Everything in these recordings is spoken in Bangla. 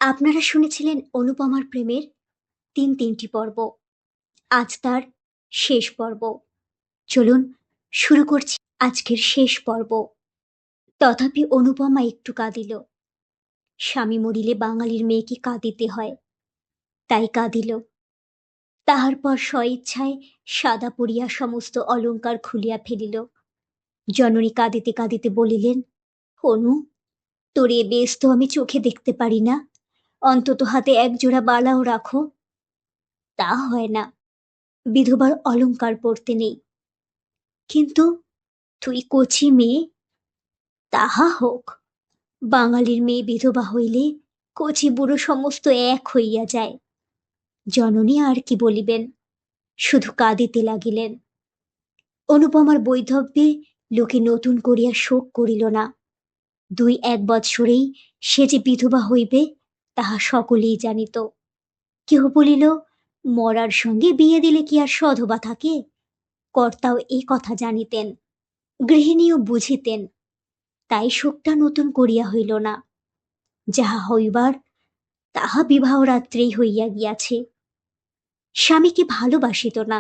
আপনারা শুনেছিলেন অনুপমার প্রেমের তিনটি পর্ব। আজ তার শেষ পর্ব। চলুন শুরু করছি আজকের শেষ পর্ব। তথাপি অনুপমা একটু কাঁদিল। স্বামী মরিলে বাঙালির মেয়েকে কাঁদিতে হয়, তাই কাঁদিল। তাহার পর স্বইচ্ছায় সাদা পরিয়া সমস্ত অলংকার খুলিয়া ফেলিল। জননী কাঁদিতে কাঁদিতে বলিলেন, অনু, তোর এ বেশ তো আমি চোখে দেখতে পারি না, অন্তত হাতে একজোড়া বালাও রাখো। তা হয় না, বিধবার অলংকার পরতে নেই। কিন্তু তুই কচি মেয়ে। তাহা হোক, বাঙালির মেয়ে বিধবা হইলে কচি বুড়ো সমস্ত এক হইয়া যায়। জননী আর কি বলিবেন, শুধু কাঁদিতে লাগিলেন। অনুপমার বৈধব্যে লোকে নতুন করিয়া শোক করিল না। 2-1 বৎসরেই সে যে বিধবা হইবে তাহা সকলেই জানিত। কেহ বলিল, মরার সঙ্গে বিয়ে দিলে কি আর সধবা থাকে? কর্তাও এই কথা জানিতেন, গৃহিণীও বুঝিতেন, তাই শোকটা নতুন করিয়া হইল না। যাহা হইবার তাহা বিবাহ রাত্রেই হইয়া গিয়াছে। স্বামীকে ভালোবাসিত না,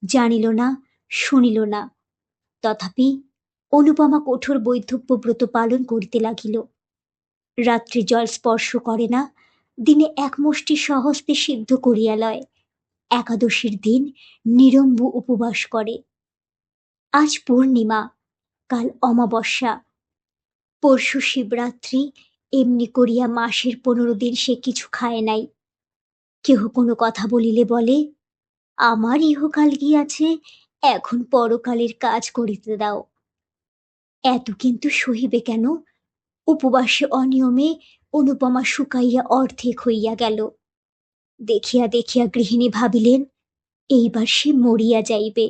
জানিল না, শুনিল না। তথাপি অনুপমা কঠোর বৈধব্য ব্রত পালন করিতে লাগিল। রাত্রি জল স্পর্শ করে না, দিনে এক মুষ্টি স্বহস্তে সিদ্ধ করিয়া লয়। একাদশীর দিন নিরম্ব উপবাস করে। আজ পূর্ণিমা, কাল অমাবস্যা, পরশু শিবরাত্রি। এমনি করিয়া মাসের 15 দিন সে কিছু খায় নাই। কেহ কোনো কথা বলিলে বলে, আমার ইহকাল গিয়াছে, এখন পরকালের কাজ করিতে দাও। এত কিন্তু সহিবে কেন? উপবাসে অনিয়মে অনুপমা শুকাইয়া অর্ধেক হইয়া গেল। দেখিয়া দেখিয়া গৃহিণী ভাবিলেন, এইবার সে মরিয়া যাইবে।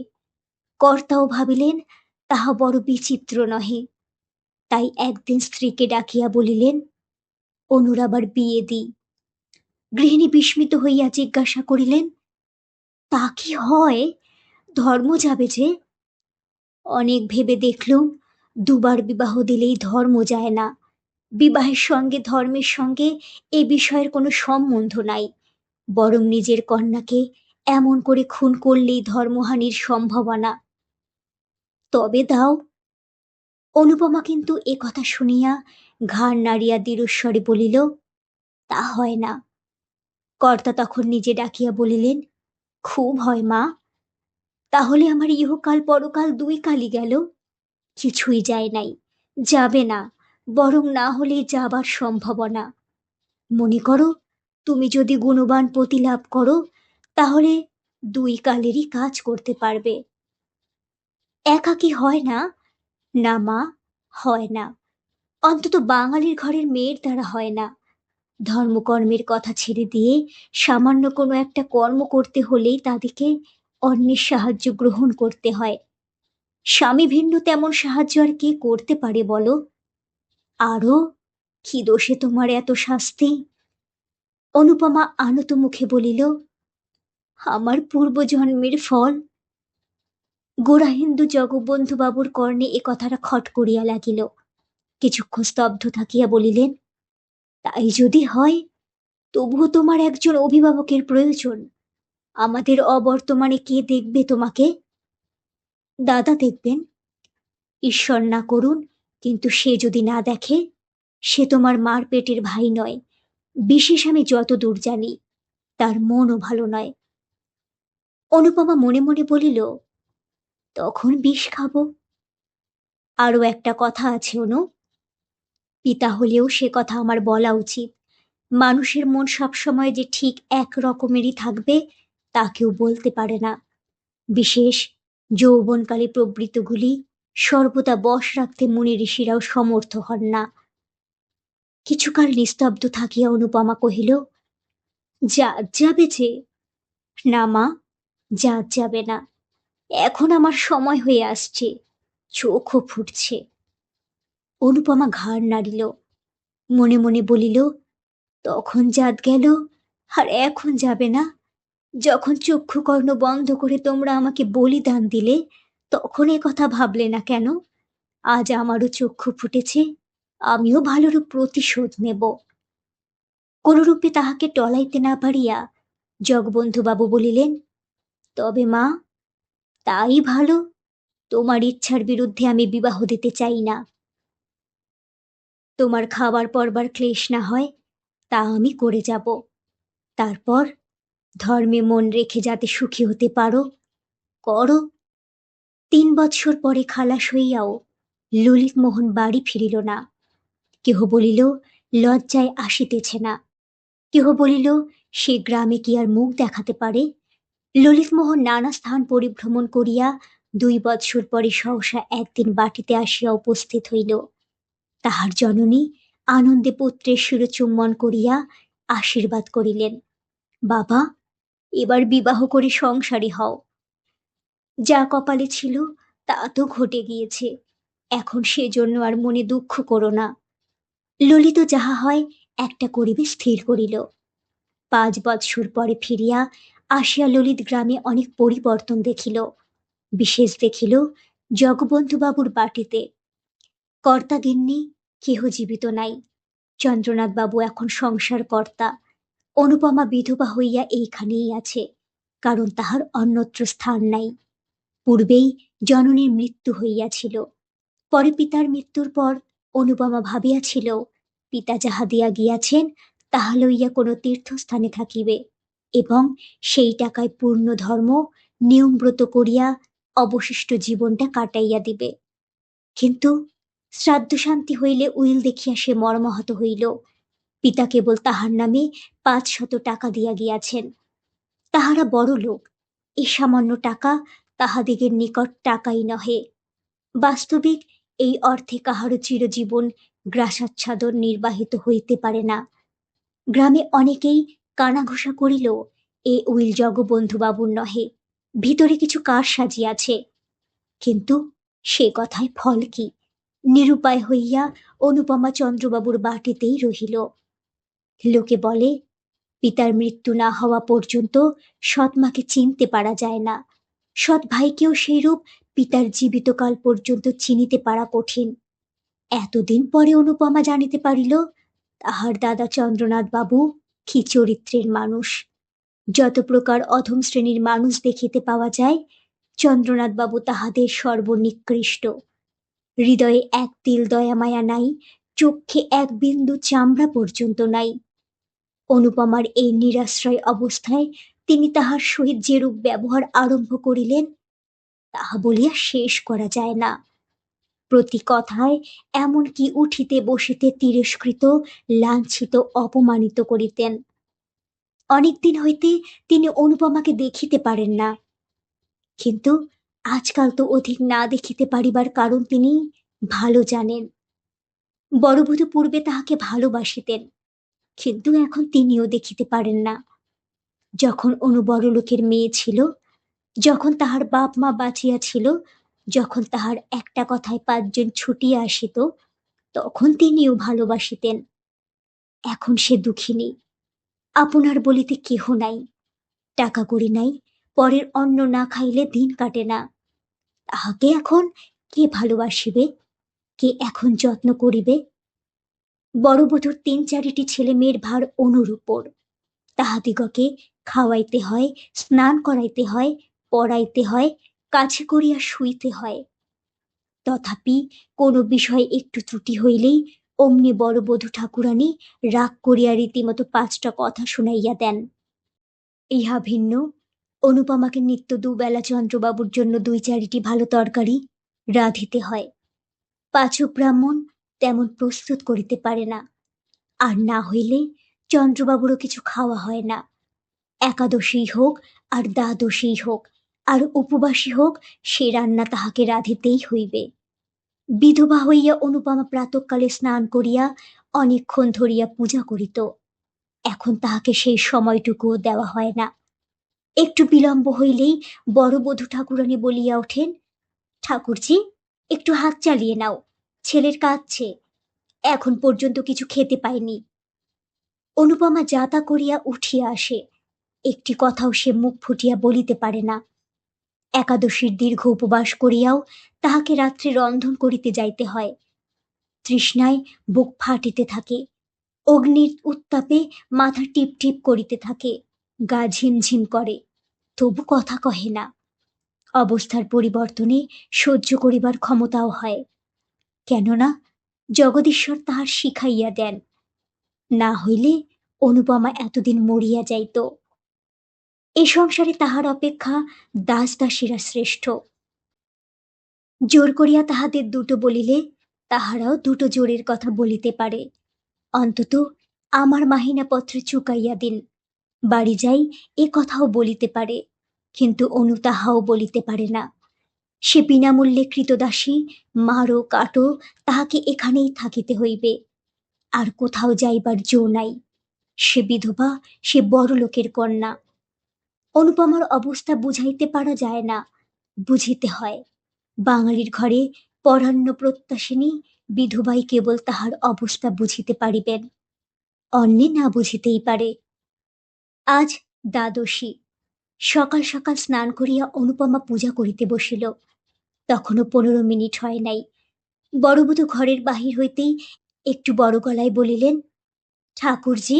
কর্তাও ভাবিলেন, তাহা বড় বিচিত্র নহে। তাই একদিন স্ত্রীকে ডাকিয়া বলিলেন, অনুর আবার বিয়ে দিই। গৃহিণী বিস্মিত হইয়া জিজ্ঞাসা করিলেন, তা কি হয়? ধর্ম যাবে যে? অনেক ভেবে দেখলুম, 2 বার বিবাহ দিলেই ধর্ম যায় না। বিবাহের সঙ্গে ধর্মের সঙ্গে এ বিষয়ের কোনো সম্বন্ধ নাই, বরং নিজের কন্যাকে এমন করে খুন করলেই ধর্মহানির সম্ভাবনা। তবে দাও। অনুপমা কিন্তু এ কথা শুনিয়া ঘাড় নাড়িয়া দৃঢ়স্বরে বলিল, তা হয় না। কর্তা তখন নিজে ডাকিয়া বলিলেন, খুব হয় মা। তাহলে আমার ইহকাল পরকাল 2 কালই গেল। কিছুই যায় নাই, যাবে না, বরং না হলে যাবার সম্ভাবনা। মনে করো, তুমি যদি গুণবান পতি লাভ করো, তাহলে 2 কালেরই কাজ করতে পারবে। একা কি হয় না? না মা, হয় না। অন্তত বাঙালির ঘরের মেয়ের দ্বারা হয় না। ধর্মকর্মের কথা ছেড়ে দিয়ে সামান্য কোনো একটা কর্ম করতে হলেই তাদেরকে অন্যের সাহায্য গ্রহণ করতে হয়। স্বামী ভিন্ন তেমন সাহায্য আর কে করতে পারে বলো? আরো কি দোষে তোমার এত শাস্তি? অনুপমা আনত মুখে বলিল, আমার পূর্বজন্মের ফল। গোড়া হিন্দু জগবন্ধু বাবুর কর্ণে এ কথাটা খট করিয়া লাগিল। কিছুক্ষণ স্তব্ধ থাকিয়া বলিলেন, তাই যদি হয়, তবুও তোমার একজন অভিভাবকের প্রয়োজন। আমাদের অবর্তমানে কে দেখবে তোমাকে? দাদা দেখবেন। ঈশ্বর না করুন, কিন্তু সে যদি না দেখে, সে তোমার মার পেটের ভাই নয়। বিশেষ আমি যতদূর জানি, তার মনও ভালো নয়। অনুপমা মনে মনে বলিল, তখন বিষ খাবো। আরো একটা কথা আছে অনু, পিতা হলেও সে কথা আমার বলা উচিত। মানুষের মন সবসময় যে ঠিক এক রকমেরই থাকবে তা কেউ বলতে পারে না। বিশেষ যৌবনকালে প্রবৃত্তিগুলি সর্বদা বশ রাখতে মুনি ঋষিরাও সমর্থ হন না। কিছুকাল নিস্তব্ধ থাকিয়া অনুপমা কহিল, জাত যাবে যে? না মা, জাত যাবে না। এখন আমার সময় হয়ে আসছে, চোখও ফুটছে। অনুপমা ঘাড় নাড়িল, মনে মনে বলিল, তখন জাত গেল, আর এখন যাবে না? যখন চক্ষুকর্ণ বন্ধ করে তোমরা আমাকে বলিদান দিলে, তখন এ কথা ভাবলে না কেন? আজ আমারও চক্ষু ফুটেছে, আমিও ভালোরূপ প্রতিশোধ নেব। কোনরূপে তাহাকে টলাইতে না পারিয়া জগবন্ধুবাবু বলিলেন, তবে মা, তাই ভালো। তোমার ইচ্ছার বিরুদ্ধে আমি বিবাহ দিতে চাই না। তোমার খাবার পরবার ক্লেশ না হয় তা আমি করে যাব। তারপর ধর্মে মন রেখে যাতে সুখী হতে পারো, করো। 3 বৎসর পরে খালাস হইয়াও ললিতমোহন বাড়ি ফিরিল না। কেহ বলিল লজ্জায় আসিতেছে না, কেহ বলিল সে গ্রামে কি আর মুখ দেখাতে পারে। ললিতমোহন নানা স্থান পরিভ্রমণ করিয়া 2 বৎসর পরে সহসা একদিন বাটিতে আসিয়া উপস্থিত হইল। তাহার জননী আনন্দে পুত্রের শিরচুম্বন করিয়া আশীর্বাদ করিলেন, বাবা, এবার বিবাহ করে সংসারী হও। যা কপালে ছিল তা তো ঘটে গিয়েছে, এখন সেজন্য আর মনে দুঃখ করো না। ললিত যাহা হয় একটা করিবে স্থির করিল। 5 বৎসর পরে ফিরিয়া আসিয়া ললিত গ্রামে অনেক পরিবর্তন দেখিল। বিশেষ দেখিল জগবন্ধুবাবুর বাটিতে কর্তা গিন্নি কেহ জীবিত নাই। চন্দ্রনাথ বাবু এখন সংসার কর্তা। অনুপমা বিধবা হইয়া এইখানেই আছে, কারণ তাহার অন্যত্র স্থান নাই। পূর্বেই জননীর মৃত্যু হইয়াছিল। পরে পিতার মৃত্যুর পর অনুপমা ভাবিয়াছিল পিতা যাহা দিয়া গিয়াছেন তাহা লইয়া কোনো তীর্থস্থানে থাকিবে এবং সেই টাকায় পূর্ণ ধর্ম নিয়মব্রত করিয়া অবশিষ্ট জীবনটা কাটাইয়া দিবে। কিন্তু শ্রাদ্ধ শান্তি হইলে উইল দেখিয়া সে মর্মাহত হইল। পিতা কেবল তাহার নামে 500 টাকা দিয়া গিয়াছেন। তাহারা বড় লোক, এই সামান্য টাকা তাহাদিগের নিকট টাকাই নহে। বাস্তবিক এই অর্থে কাহারও চিরজীবন গ্রাসাচ্ছাদন নির্বাহিত হইতে পারে না। গ্রামে অনেকেই কানাঘোষা করিল এ উইল জগবন্ধুবাবুর নহে, ভিতরে কিছু কার সাজিয়াছে। কিন্তু সে কথায় ফল কি? নিরুপায় হইয়া অনুপমা চন্দ্রবাবুর বাটিতেই রহিল। লোকে বলে পিতার মৃত্যু না হওয়া পর্যন্ত সৎমাকে চিনতে পারা যায় না, সৎ ভাইকেও সেইরূপ পিতার জীবিতকাল পর্যন্ত চিনিতে পারা কঠিন। এতদিন পরে অনুপমা জানিতে পারিল তাহার দাদা চন্দ্রনাথ বাবু কি চরিত্রের মানুষ। যত প্রকার অধম শ্রেণীর মানুষ দেখিতে পাওয়া যায়, চন্দ্রনাথ বাবু তাহাদের সর্বনিকৃষ্ট। হৃদয়ে এক তিল দয়া মায়া নাই, চক্ষে এক বিন্দু চামড়া পর্যন্ত নাই। অনুপমার এই নিরাশ্রয় অবস্থায় তিনি তাহার সহিত যেরূপ ব্যবহার আরম্ভ করিলেন তাহা বলিয়া শেষ করা যায় না। প্রতি কথায় এমনকি উঠিতে বসিতে তিরস্কৃত, লাঞ্ছিত, অপমানিত করিতেন। অনেকদিন হইতে তিনি অনুপমাকে দেখিতে পারেন না, কিন্তু আজকাল তো অধিক না দেখিতে পারিবার কারণ তিনি ভালো জানেন। বড়বধূ পূর্বে তাহাকে ভালোবাসিতেন, কিন্তু এখন তিনিও দেখিতে পারেন না। যখন অনু বড়লোকের মেয়ে ছিল, যখন তাহার বাপ মা বাঁচিয়া ছিল, যখন তাহার একটা কথায় 5 জন ছুটিয়া আসিত, তখন তিনিও ভালোবাসিতেন। এখন সে দুঃখিনী, আপনার বলিতে কেহ নাই, টাকা কড়ি নাই, পরের অন্ন না খাইলে দিন কাটে না। তাহাকে এখন কে ভালোবাসিবে, কে এখন যত্ন করিবে? বড়বধূর 3-4টি ছেলে মেয়ের ভার অনুর উপর। তাহাদিগকে খাওয়াইতে হয়, স্নান করাইতে হয়, পড়াইতে হয়, কাছে করিয়া শুইতে হয়। তথাপি কোনো বিষয়ে একটু ত্রুটি হইলেই অমনি বড়বধূ ঠাকুরানী রাগ করিয়া রীতিমতো 5টা কথা শুনাইয়া দেন। ইহা ভিন্ন অনুপমাকে নিত্য দুবেলা চন্দ্রবাবুর জন্য 2-4টি ভালো তরকারি রাঁধিতে হয়। পাচক ব্রাহ্মণ তেমন প্রস্তুত করিতে পারে না, আর না হইলে চন্দ্রবাবুরও কিছু খাওয়া হয় না। একাদশী হোক আর দ্বাদশী হোক আর উপবাসী হোক, সে রান্না তাহাকে রাঁধিতেই হইবে। বিধবা হইয়া অনুপমা প্রাতঃকালে স্নান করিয়া অনেকক্ষণ ধরিয়া পূজা করিত। এখন তাহাকে সেই সময়টুকুও দেওয়া হয় না। একটু বিলম্ব হইলেই বড়বধূ ঠাকুরানী বলিয়া ওঠেন, ঠাকুরজি, একটু হাত চালিয়ে নাও, ছেলের কাঁদছে, এখন পর্যন্ত কিছু খেতে পায়নি। অনুপমা যাতা করিয়া উঠিয়া আসে, একটি কথাও সে মুখ ফুটিয়া বলিতে পারে না। একাদশীর দীর্ঘ উপবাস করিয়াও তাহাকে রাত্রে রন্ধন করিতে যাইতে হয়। তৃষ্ণায় বুক ফাটিতে থাকে। অগ্নির উত্তাপে মাথা টিপ টিপ করিতে থাকে, গা ঝিমঝিম করে, তবু কথা কহে না। অবস্থার পরিবর্তনে সহ্য করিবার ক্ষমতাও হয়, কেননা জগদীশ্বর তাহার শিখাইয়া দেন, না হইলে অনুপমা এতদিন মরিয়া যাইত। এ সংসারে তাহার অপেক্ষা দাস দাসীরা শ্রেষ্ঠ। জোর করিয়া তাহাদের দুটো বলিলে তাহারাও দুটো জোরের কথা বলিতে পারে। অন্তত আমার মাহিনাপত্র চুকাইয়া দিন, বাড়ি যাই, এ কথাও বলিতে পারে। কিন্তু অনু তাহাও বলিতে পারে না। সে বিনামূল্যে কৃতদাসী, মারো কাটো, তাহাকে এখানেই থাকিতে হইবে, আর কোথাও যাইবার জো নাই। সে বিধবা, সে বড় লোকের কন্যা। অনুপমার অবস্থা বুঝাইতে পারা যায় না, বুঝিতে হয়। বাঙালির ঘরে পরান্ন প্রত্যাশিনী বিধবাই কেবল তাহার অবস্থা বুঝিতে পারিবেন, অন্যে না বুঝিতেই পারে। আজ দ্বাদশী। সকাল সকাল স্নান করিয়া অনুপমা পূজা করিতে বসিল। তখনও 15 মিনিট হয় নাই। বড়বধূ ঘরের বাহির হইতেই একটু বড় গলায় বলিলেন, ঠাকুরজি,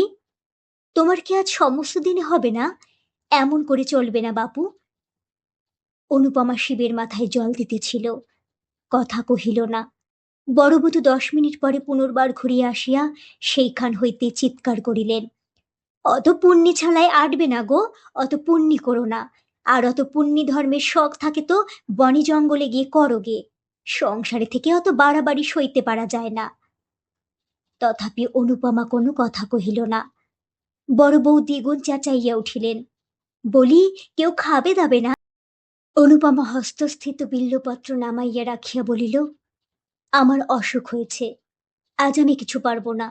তোমার কি আজ সমস্ত দিনে হবে না? এমন করে চলবে না বাপু। অনুপমা শিবের মাথায় জল দিতেছিল, কথা কহিল না। বড়বধূ 10 মিনিট পরে পুনর্বার ঘুরিয়া আসিয়া সেইখান হইতে চিৎকার করিলেন, অত পুণ্যি ছালায় আটবে না গো, অত পুণ্যি করো না। আর অত পুণ্যি ধর্মের শখ থাকে তো বনে জঙ্গলে গিয়ে করো গে, সংসারে থেকে অত বাড়াবাড়ি সইতে পারা যায় না। তথাপি অনুপমা কোনো কথা কহিল না। বড় বউ দ্বিগুণ চেঁচাইয়া উঠিলেন, বলি, কেউ খাবে দাবে না? অনুপমা হস্তস্থিত বিল্বপত্র নামাইয়া রাখিয়া বলিল, আমার অসুখ হয়েছে, আজ আমি কিছু পারবো না।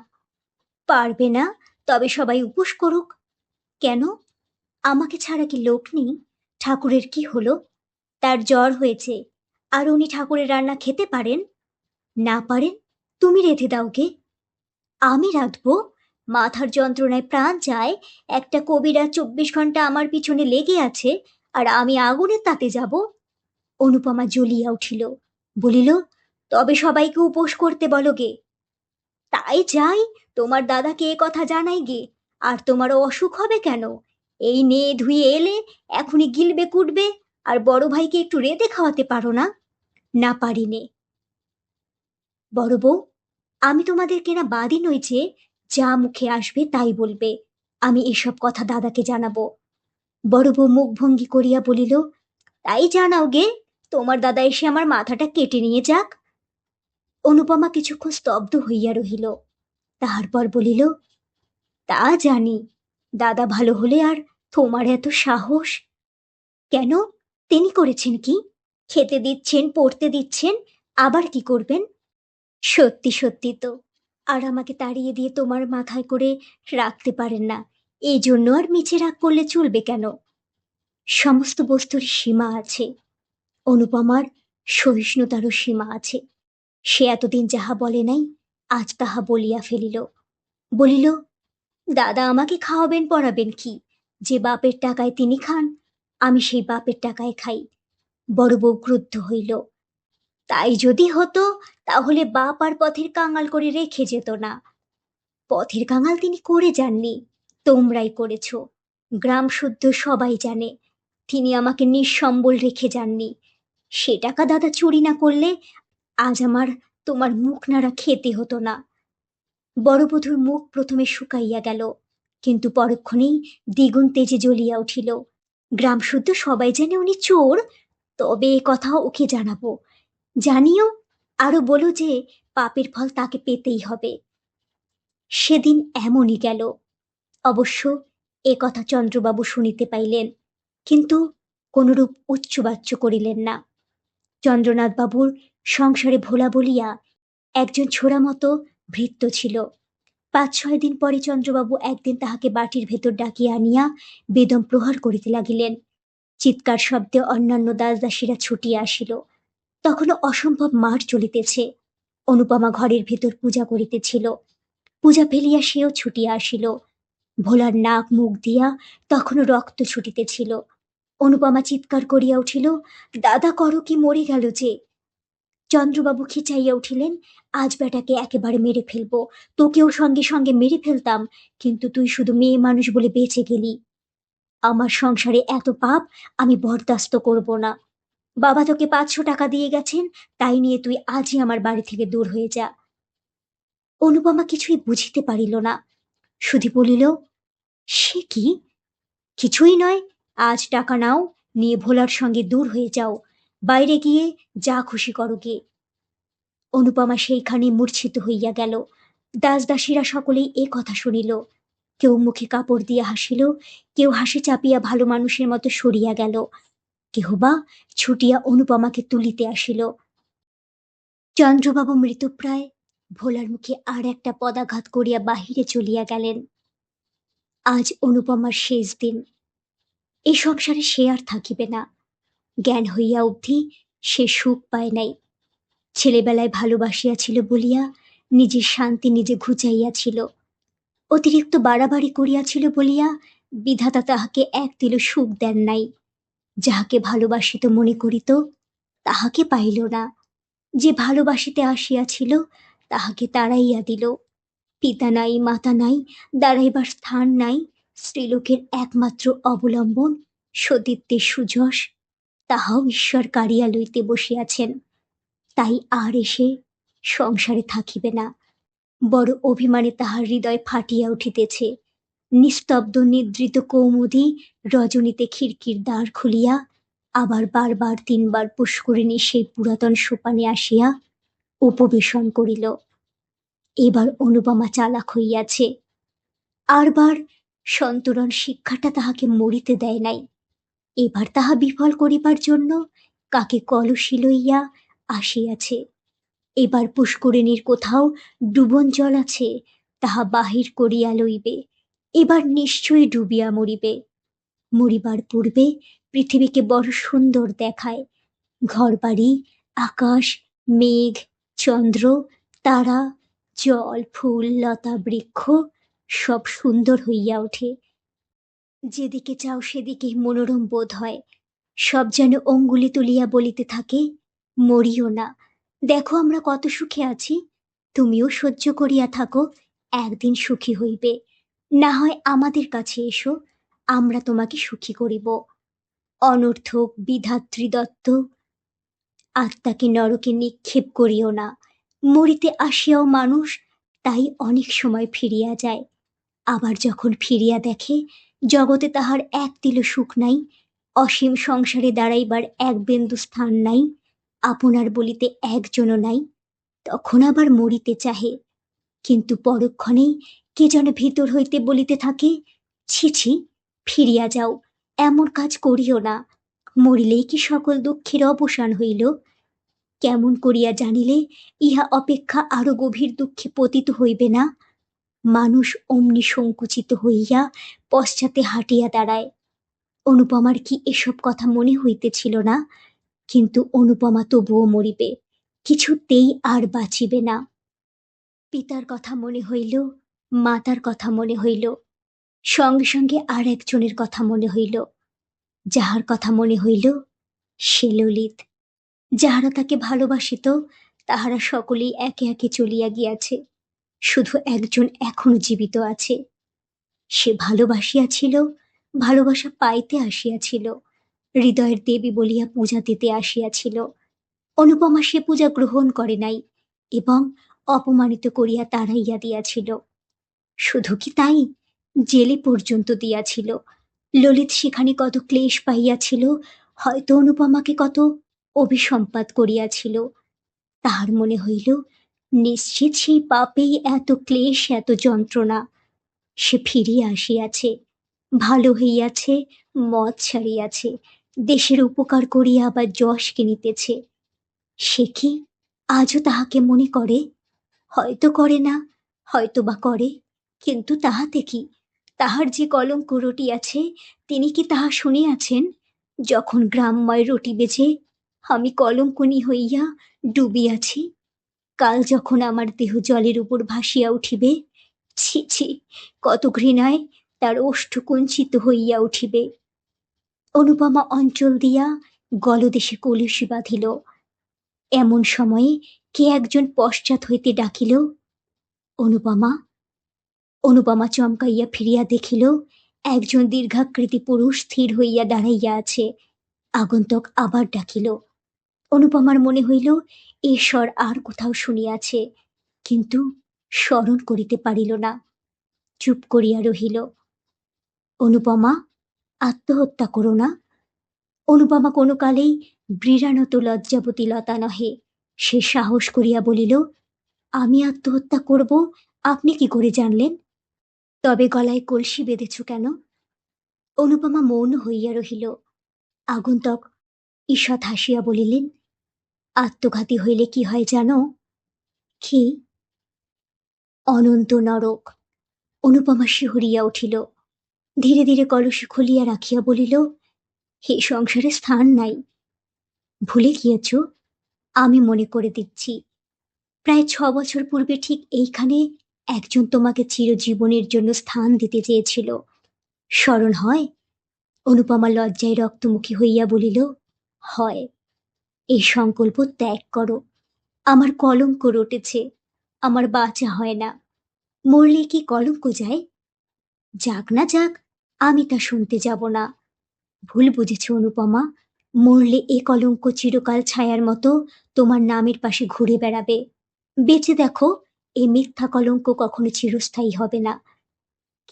পারবে না? তবে সবাই উপোস করুক। কেন? আমাকে ছাড়া কি লোক নেই? ঠাকুরের কি হলো? তার জ্বর হয়েছে, আর উনি ঠাকুরের রান্না খেতে পারেন? না পারেন? তুমি রেঁধে দাও গে। আমি রাঁধবো? মাথার যন্ত্রণায় প্রাণ যায়, একটা কবিরা 24 ঘন্টা আমার পিছনে লেগে আছে, আর আমি আগুনের তাতে যাব? অনুপমা জ্বলিয়া উঠিল, বলিল, তবে সবাইকে উপোস করতে বলো গে। তাই যাই, তোমার দাদাকে এ কথা জানাই গে। আর তোমারও অসুখ হবে কেন? এই নেয়ে ধুয়ে এলে, এখনই গিলবে কুটবে, আর বড় ভাইকে একটু রেঁধে খাওয়াতে পারো না? না পারি নে। বড় বউ, আমি তোমাদের কেনা বাদী নই যে যা মুখে আসবে তাই বলবে। আমি এসব কথা দাদাকে জানাবো। বড় বউ মুখভঙ্গি করিয়া বলিল, তাই জানাও গে, তোমার দাদা এসে আমার মাথাটা কেটে নিয়ে যাক। অনুপমা কিছুক্ষণ স্তব্ধ হইয়া রহিল, তাহার পর বলিল, তা জানি, দাদা ভালো হলে আর তোমার এত সাহস? কেন? তিনি করেছেন কি? খেতে দিচ্ছেন, পড়তে দিচ্ছেন, আবার কি করবেন? সত্যি সত্যি তো। আর আমাকে তাড়িয়ে দিয়ে তোমার মাথায় করে রাখতে পারেন না, এই জন্য আর মিছে রাগ করলে চলবে কেন? সমস্ত বস্তুর সীমা আছে। অনুপমার সহিষ্ণুতারও সীমা আছে। সে এতদিন যাহা বলে নাই, আজ তাহা বলিয়া ফেলিল। বলিল, দাদা আমাকে খাওয়াবেন পড়াবেন কি? যে বাপের টাকায় তিনি খান, আমি সেই বাপের টাকায় খাই। বড় বউ ক্রুদ্ধ হইল। তাই যদি হতো, তাহলে বাপ আর পথের কাঙাল করে রেখে যেত না। পথের কাঙাল তিনি করে যাননি, তোমরাই করেছ। গ্রাম শুদ্ধ সবাই জানে তিনি আমাকে নিঃসম্বল রেখে যাননি। সে টাকা দাদা চুরি না করলে আজ আমার তোমার মুখ নাড়া খেতে হতো না। বড়বধূর মুখ প্রথমে শুকাইয়া গেল, কিন্তু পরক্ষণেই দ্বিগুণ তেজে জ্বলিয়া উঠিল। গ্রাম শুদ্ধ সবাই জানে উনি চোর? তবে এ কথাও ওকে জানাবো। জানিও, আরো বলো যে পাপের ফল তাকে পেতেই হবে। সেদিন এমনই গেল। অবশ্য এ কথা চন্দ্রবাবু শুনিতে পাইলেন, কিন্তু কোনরূপ উচ্চবাচ্য করিলেন না। চন্দ্রনাথ বাবুর সংসারে ভোলা বলিয়া একজন ছোড়া মতো ভৃত্য ছিল। 5-6 দিন পরে চন্দ্রবাবু একদিন তাহাকে বাটির ভেতর ডাকিয়া আনিয়া বেদম প্রহার করিতে লাগিলেন। চিৎকার শব্দে অন্যান্য দাসদাসীরা ছুটিয়া আসিল। তখনও অসম্ভব মার চলিতেছে। অনুপমা ঘরের ভেতর পূজা করিতেছিল। পূজা ফেলিয়া সেও ছুটিয়া আসিল। ভোলার নাক মুখ দিয়া তখনও রক্ত ছুটিতেছিল। অনুপমা চিৎকার করিয়া উঠিল, দাদা করো কি, মরে গেল যে। চন্দ্রবাবু খিচাইয়া উঠিলেন, আজ বেটাকে একেবারে মেরে ফেলবো। তোকেও সঙ্গে সঙ্গে মেরে ফেলতাম, কিন্তু তুই শুধু মেয়ে মানুষ বলে বেঁচে গেলি। আমার সংসারে এত পাপ আমি বরদাস্ত করব না। বাবা তোকে 500 টাকা দিয়ে গেছেন, তাই নিয়ে তুই আজই আমার বাড়ি থেকে দূর হয়ে যা। অনুপমা কিছুই বুঝিতে পারিল না, শুধু বলিল, সে কি? কিছুই নয়, আজ টাকা নাও, নিয়ে ভোলার সঙ্গে দূর হয়ে যাও, বাইরে গিয়ে যা খুশি করো গে। অনুপমা সেইখানে মূর্ছিত হইয়া গেল। দাসদাসীরা সকলেই এ কথা শুনিল। কেউ মুখে কাপড় দিয়া হাসিল, কেউ হাসি চাপিয়া ভালো মানুষের মতো সরিয়া গেল, কেহ বা ছুটিয়া অনুপমাকে তুলিতে আসিল। চন্দ্রবাবু মৃতপ্রায় ভোলার মুখে আর একটা পদাঘাত করিয়া বাহিরে চলিয়া গেলেন। আজ অনুপমার শেষ দিন। এই সংসারে সে আর থাকিবে না। জ্ঞান হইয়া অবধি সে সুখ পায় নাই। ছেলেবেলায় ভালোবাসিয়াছিল বলিয়া নিজের শান্তি নিজে ঘুচাইয়াছিল। অতিরিক্ত বাড়াবাড়ি করিয়াছিল বলিয়া বিধাতা তাহাকে এক তিল সুখ দেন নাই। যাহাকে ভালোবাসিত মনে করিত তাহাকে পাইল না। যে ভালোবাসিতে আসিয়াছিল তাহাকে তাড়াইয়া দিল। পিতা নাই, মাতা নাই, দাঁড়াইবার স্থান নাই, স্ত্রীলোকের একমাত্র অবলম্বন সতীত্বের সুযশ, তাহাও ঈশ্বর কাড়িয়া লইতে বসিয়াছেন। তাই আর এসে সংসারে থাকিবে না। বড় অভিমানে তাহার হৃদয় ফাটিয়া উঠিতেছে। নিস্তব্ধ নিদ্রিত কৌমুদী রজনীতে খিড়কির দ্বার খুলিয়া আবার বারবার 3বার পুষ্করিণী সেই পুরাতন সোপানে আসিয়া উপবেশন করিল। এবার অনুপমা চালাক হইয়াছে। আরবার সন্তরণ শিক্ষাটা তাহাকে মরিতে দেয় নাই। এবার তাহা বিফল করিবার জন্য কাকে কলসি লইয়া আসিয়াছে। এবার পুষ্করিণীর কোথাও ডুবন জল আছে, তাহা বাহির করিয়া লইবে। এবার নিশ্চয়ই ডুবিয়া মরিবে। মরিবার পূর্বে পৃথিবীকে বড় সুন্দর দেখায়। ঘরবাড়ি, আকাশ, মেঘ, চন্দ্র, তারা, জল, ফুল, লতা, বৃক্ষ সব সুন্দর হইয়া ওঠে। যেদিকে চাও সেদিকেই মনোরম বোধ হয়। সব যেন অঙ্গুলি তুলিয়া বলিতে থাকে, মরিও না, দেখো আমরা কত সুখে আছি, তুমিও সহ্য করিয়া থাকো, একদিন সুখী হইবে। না হয় আমাদের কাছে এসো, আমরা তোমাকে সুখী করিব। অনর্থক বিধাত্রী দত্ত আত্মাকে নরকে নিক্ষেপ করিও না। মরিতে আসিয়াও মানুষ তাই অনেক সময় ফিরিয়া যায়। আবার যখন ফিরিয়া দেখে জগতে তাহার এক তিল সুখ নাই, অসীম সংসারে দাঁড়াইবার এক বিন্দু স্থান নাই, আপনার বলিতে একজনও নাই, তখন আবার মরিতে চাহে। কিন্তু পরক্ষণেই কে যেন ভিতর হইতে বলিতে থাকে, ছি ছি, ফিরিয়া যাও, এমন কাজ করিও না, মরিলেই কি সকল দুঃখের অবসান হইল? কেমন করিয়া জানিলে ইহা অপেক্ষা আরো গভীর দুঃখে পতিত হইবে না? মানুষ অমনি সংকুচিত হইয়া পশ্চাতে হাঁটিয়া দাঁড়ায়। অনুপমার কি এসব কথা মনে হইতেছিল না? কিন্তু অনুপমা তবুও মরিবে, কিছুতেই আর বাঁচিবে না। পিতার কথা মনে হইল, মাতার কথা মনে হইল, সঙ্গে সঙ্গে আর একজনের কথা মনে হইল। যাহার কথা মনে হইল সে ললিত। যাহারা তাকে ভালোবাসিত তাহারা সকলেই একে একে চলিয়া গিয়াছে, শুধু একজন এখনো জীবিত আছে। সে ভালোবাসিয়াছিল, ভালোবাসা পাইতে আসিয়াছিল, হৃদয়ের দেবী বলিয়া পূজা দিতে আসিয়াছিল। অনুপমা সে পূজা গ্রহণ করে নাই এবং অপমানিত করিয়া তাড়াইয়া দিয়াছিল। শুধু কি তাই, জেলে পর্যন্ত দিয়াছিল। ললিত সেখানে কত ক্লেশ পাইয়াছিল, হয়তো অনুপমাকে কত অভিসম্পাত করিয়াছিল। তাহার মনে হইল নিশ্চিত সেই পাপেই এত ক্লেশ, এত যন্ত্রণা। সে ফিরিয়া আসিয়াছে, ভালো হইয়াছে, মদ ছাড়িয়াছে, দেশের উপকার করিয়া আবার যশ কিনিতেছে। সে কি আজও তাহাকে মনে করে? হয়তো করে না, হয়তো বা করে, কিন্তু তাহাতে কি? তাহার যে কলঙ্ক রটিয়াছে তিনি কি তাহা শুনিয়াছেন? যখন গ্রামময় রটি বেজে আমি কলঙ্কনি হইয়া ডুবিয়াছি, কাল যখন আমার দেহ জলের উপর ভাসিয়া উঠিবে, ছি ছি, কত ঘৃণায় তার ওষ্ঠ কুঞ্চিত হইয়া উঠিবে। অনুপমা অঞ্চল দিয়া গলদেশে কলসি বাঁধিল। এমন সময়ে কে একজন পশ্চাৎ হইতে ডাকিল, অনুপমা। অনুপমা চমকাইয়া ফিরিয়া দেখিল, একজন দীর্ঘাকৃতি পুরুষ স্থির হইয়া দাঁড়াইয়া আছে। আগন্তুক আবার ডাকিল। অনুপমার মনে হইল এ স্বর আর কোথাও শুনিয়াছে, কিন্তু স্মরণ করিতে পারিল না। চুপ করিয়া রহিল। অনুপমা, আত্মহত্যা করো না। অনুপমা কোনো কালেই বীরানত লজ্জাবতী লতা নহে। সে সাহস করিয়া বলিল, আমি আত্মহত্যা করব আপনি কি করে জানলেন? তবে গলায় কলসি বেঁধেছ কেন? অনুপমা মৌন হইয়া রহিল। আগন্তুক ঈষৎ হাসিয়া বলিলেন, আত্মঘাতী হইলে কি হয় জানো? কি? অনন্ত নরক। অনুপমা শিহরিয়া উঠিল। ধীরে ধীরে কলসি খুলিয়া রাখিয়া বলিল, হে সংসারে স্থান নাই। ভুলে গিয়েছ? আমি মনে করে দিচ্ছি। প্রায় 6 বছর পূর্বে ঠিক এইখানে একজন তোমাকে চিরজীবনের জন্য স্থান দিতে চেয়েছিল। স্মরণ হয়? অনুপমা লজ্জায় রক্তমুখী হইয়া বলিল, হয়। এই সংকল্প ত্যাগ করো। আমার কলঙ্ক রটেছে, আমার বাঁচা হয় না। মরলে কি কলঙ্ক যায়? যাক না যাক, আমি তা শুনতে যাব না। ভুল বুঝেছ অনুপমা। মরলে এ কলঙ্ক চিরকাল ছায়ার মতো তোমার নামের পাশে ঘুরে বেড়াবে। বেঁচে দেখো, এই মিথ্যা কলঙ্ক কখনো চিরস্থায়ী হবে না।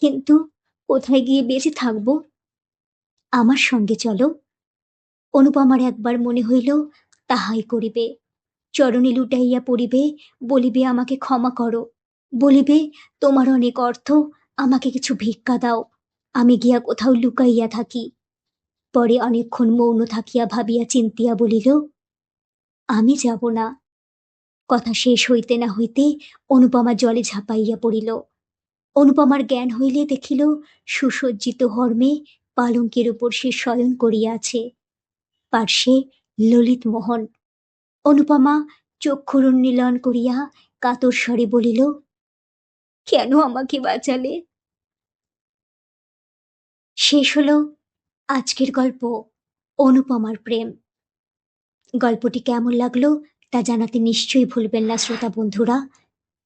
কিন্তু কোথায় গিয়ে বেঁচে থাকবো? আমার সঙ্গে চলো। অনুপমার একবার মনে হইল তাহাই করিবে। চরণে লুটাইয়া পড়িবে, বলিবে আমাকে ক্ষমা করো। বলিবে তোমার অনেক অর্থ, আমাকে কিছু ভিক্ষা দাও, আমি গিয়া কোথাও লুকাইয়া থাকি। পরে অনেকক্ষণ মৌন থাকিয়া ভাবিয়া চিন্তিয়া বলিল, আমি যাব না। কথা শেষ হইতে না হইতে অনুপমা জলে ঝাঁপাইয়া পড়িল। অনুপমার জ্ঞান হইলে দেখিল সুসজ্জিত হর্মে পালঙ্কের উপর সে শয়ন করিয়া আছে। পার্শ্বে ললিত মোহন। অনুপমা চক্ষুরুন্মীলন করিয়া কাতর স্বরে বলিল, কেন আমাকে বাঁচালে? শেষ হলো আজকের গল্প, অনুপমার প্রেম। গল্পটি কেমন লাগলো তা জানাতে নিশ্চয়ই ভুলবেন না শ্রোতা বন্ধুরা।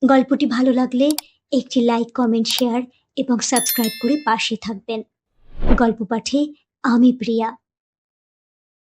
গল্পটি ভালো লাগলে একটি লাইক, কমেন্ট, শেয়ার এবং সাবস্ক্রাইব করে পাশে থাকবেন। গল্প পাঠে আমি প্রিয়া।